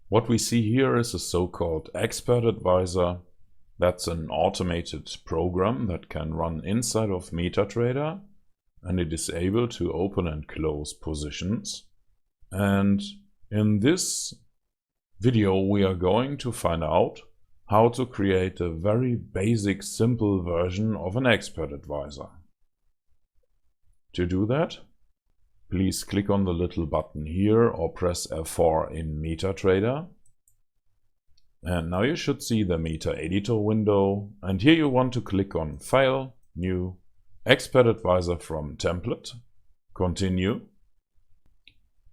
What we see here is a so-called ExpertAdvisor. That's an automated program that can run inside of Metatrader, and it is able to open and close positions. And in this video we are going to find out how to create a very basic, simple version of an ExpertAdvisor. To do that, please click on the little button here or press F4 in Metatrader. And now you should see the Metaeditor window, and here you want to click on File, New, ExpertAdvisor from Template, Continue.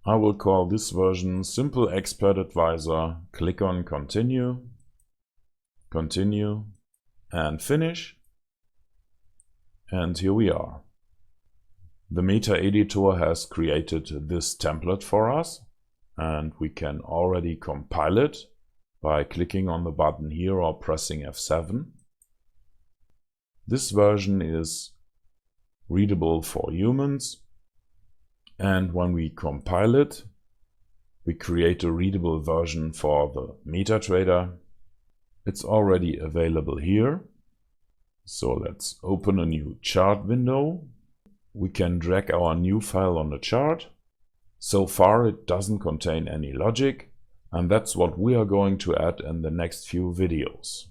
I will call this version SimpleExpertAdvisor. Click on Continue, Continue, and Finish. And here we are. The Metaeditor has created this template for us, and we can already compile it by clicking on the button here or pressing F7. This version is readable for humans, and when we compile it, we create a readable version for the Metatrader. It's already available here. So let's open a new chart window. We can drag our new file on the chart. So far it doesn't contain any logic, and that's what we are going to add in the next few videos.